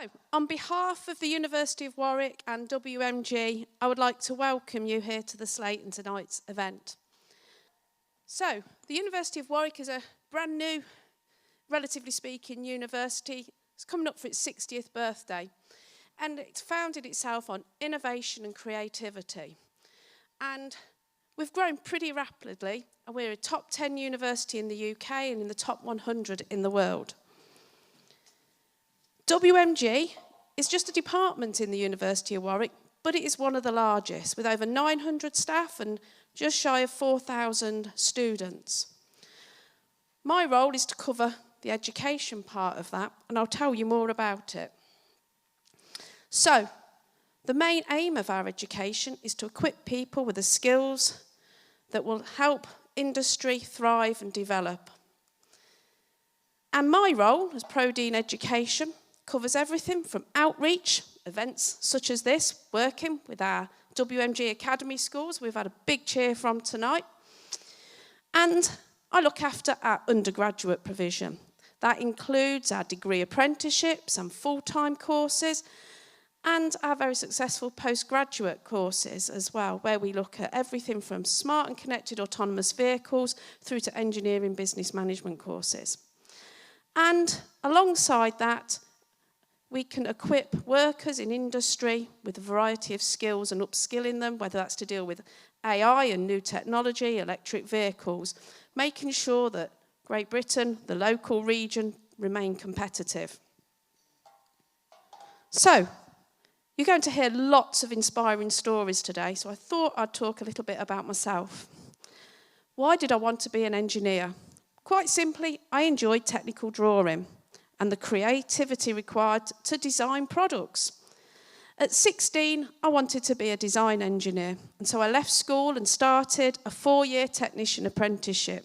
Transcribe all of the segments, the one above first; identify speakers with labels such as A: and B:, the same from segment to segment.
A: So, on behalf of the University of Warwick and WMG, I would like to welcome you here to the Slate and tonight's event. So, the University of Warwick is a brand new, relatively speaking, university. It's coming up for its 60th birthday, and it's founded itself on innovation and creativity. And we've grown pretty rapidly, and we're a top 10 university in the UK and in the top 100 in the world. WMG is just a department in the University of Warwick, but it is one of the largest, with over 900 staff and just shy of 4,000 students. My role is to cover the education part of that, and I'll tell you more about it. So, the main aim of our education is to equip people with the skills that will help industry thrive and develop. And my role as Pro-Dean Education covers everything from outreach, events such as this, working with our WMG Academy schools, we've had a big cheer from tonight, and I look after our undergraduate provision. That includes our degree apprenticeships and full-time courses, and our very successful postgraduate courses as well, where we look at everything from smart and connected autonomous vehicles through to engineering business management courses. And alongside that, we can equip workers in industry with a variety of skills and upskilling them, whether that's to deal with AI and new technology, electric vehicles, making sure that Great Britain, the local region, remain competitive. So, you're going to hear lots of inspiring stories today, so I thought I'd talk a little bit about myself. Why did I want to be an engineer? Quite simply, I enjoyed technical drawing and the creativity required to design products. At 16, I wanted to be a design engineer, and so I left school and started a 4-year technician apprenticeship.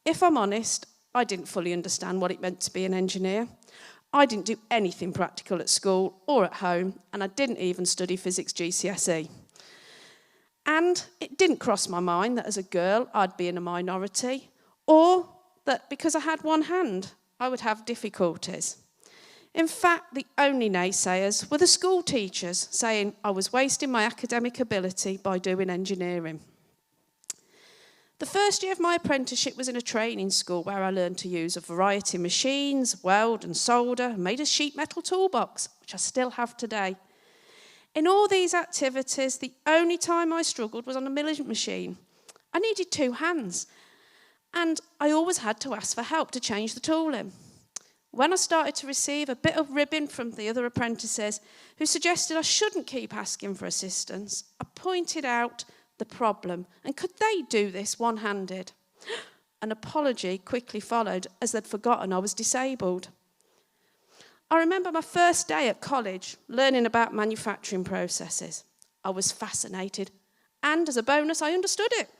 A: If I'm honest, I didn't fully understand what it meant to be an engineer. I didn't do anything practical at school or at home, and I didn't even study physics GCSE. And it didn't cross my mind that as a girl I'd be in a minority, or that because I had one hand, I would have difficulties. In fact, the only naysayers were the school teachers, saying I was wasting my academic ability by doing engineering. The first year of my apprenticeship was in a training school where I learned to use a variety of machines, weld and solder, and made a sheet metal toolbox, which I still have today. In all these activities, the only time I struggled was on a milling machine. I needed 2 hands, and I always had to ask for help to change the tooling. When I started to receive a bit of ribbing from the other apprentices who suggested I shouldn't keep asking for assistance, I pointed out the problem, and could they do this one-handed? An apology quickly followed as they'd forgotten I was disabled. I remember my first day at college learning about manufacturing processes. I was fascinated, and as a bonus, I understood it.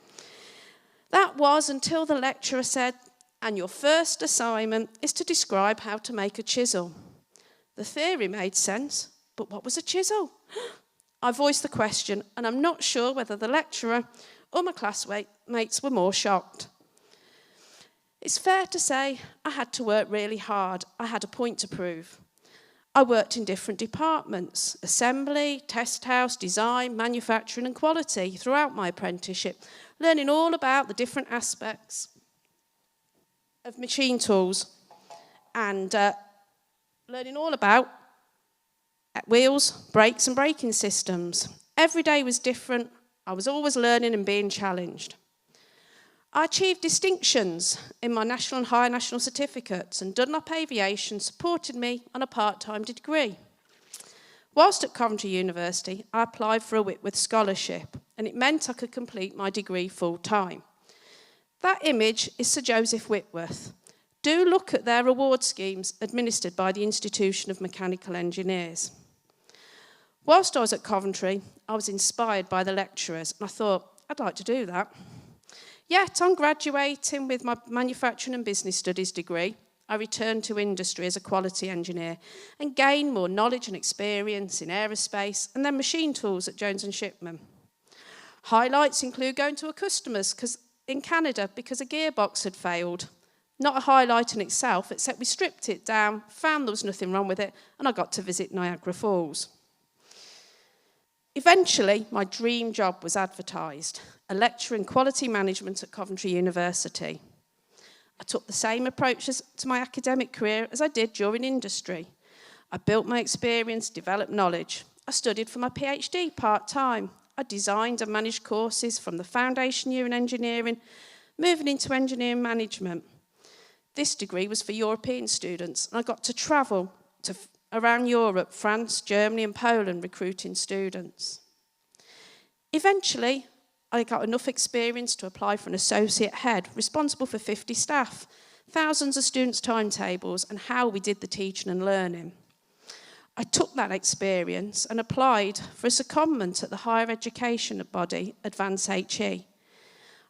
A: That was until the lecturer said, and your first assignment is to describe how to make a chisel. The theory made sense, but what was a chisel? I voiced the question, and I'm not sure whether the lecturer or my classmates were more shocked. It's fair to say I had to work really hard. I had a point to prove. I worked in different departments: assembly, test house, design, manufacturing and quality throughout my apprenticeship, learning all about the different aspects of machine tools and learning all about wheels, brakes and braking systems. Every day was different. I was always learning and being challenged. I achieved distinctions in my national and higher national certificates, and Dunlop Aviation supported me on a part-time degree. Whilst at Coventry University, I applied for a Whitworth scholarship, and it meant I could complete my degree full-time. That image is Sir Joseph Whitworth. Do look at their award schemes administered by the Institution of Mechanical Engineers. Whilst I was at Coventry, I was inspired by the lecturers, and I thought, I'd like to do that. Yet, on graduating with my Manufacturing and Business Studies degree, I returned to industry as a quality engineer and gained more knowledge and experience in aerospace and then machine tools at Jones and Shipman. Highlights include going to a customer's in Canada because a gearbox had failed. Not a highlight in itself, except we stripped it down, found there was nothing wrong with it, and I got to visit Niagara Falls. Eventually, my dream job was advertised, a lecturer in quality management at Coventry University. I took the same approach to my academic career as I did during industry. I built my experience, developed knowledge. I studied for my PhD part-time. I designed and managed courses from the foundation year in engineering, moving into engineering management. This degree was for European students, and I got to travel around Europe, France, Germany and Poland, recruiting students. Eventually, I got enough experience to apply for an associate head, responsible for 50 staff, thousands of students' timetables, and how we did the teaching and learning. I took that experience and applied for a secondment at the higher education body, Advance HE.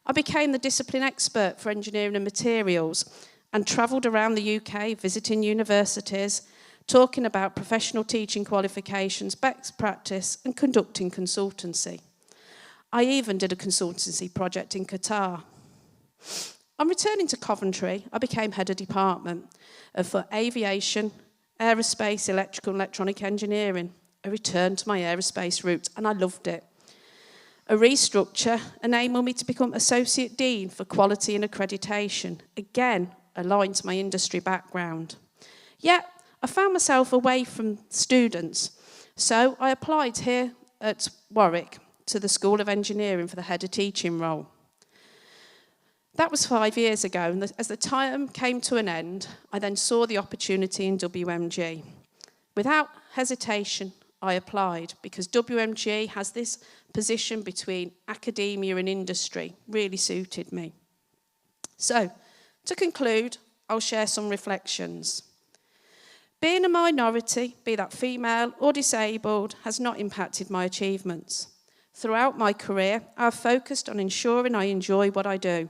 A: I became the discipline expert for engineering and materials and travelled around the UK visiting universities, talking about professional teaching qualifications, best practice and conducting consultancy. I even did a consultancy project in Qatar. On returning to Coventry, I became head of department for aviation, aerospace, electrical and electronic engineering. A return to my aerospace roots, and I loved it. A restructure enabled me to become Associate Dean for Quality and Accreditation, again aligned to my industry background. Yet, I found myself away from students, so I applied here at Warwick to the School of Engineering for the head of teaching role. That was 5 years ago, and as the time came to an end, I then saw the opportunity in WMG. Without hesitation, I applied because WMG has this position between academia and industry, really suited me. So, to conclude, I'll share some reflections. Being a minority, be that female or disabled, has not impacted my achievements. Throughout my career, I've focused on ensuring I enjoy what I do.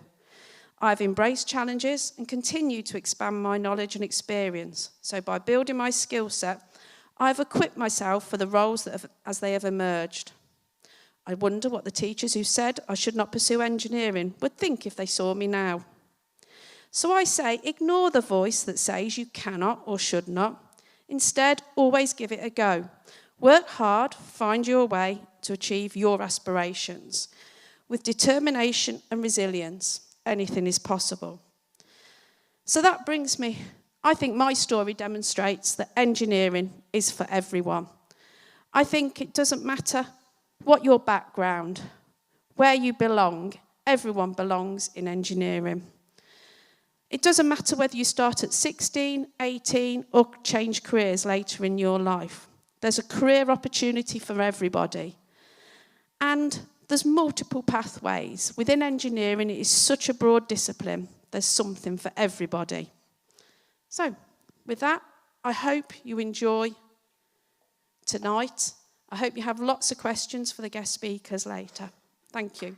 A: I've embraced challenges and continued to expand my knowledge and experience. So by building my skill set, I've equipped myself for the roles as they have emerged. I wonder what the teachers who said I should not pursue engineering would think if they saw me now. So I say, ignore the voice that says you cannot or should not. Instead, always give it a go. Work hard, find your way to achieve your aspirations. With determination and resilience, anything is possible. So that brings me, I think my story demonstrates that engineering is for everyone. I think it doesn't matter what your background, where you belong, everyone belongs in engineering. It doesn't matter whether you start at 16, 18, or change careers later in your life. There's a career opportunity for everybody. And there's multiple pathways. Within engineering, it is such a broad discipline. There's something for everybody. So, with that, I hope you enjoy tonight. I hope you have lots of questions for the guest speakers later. Thank you.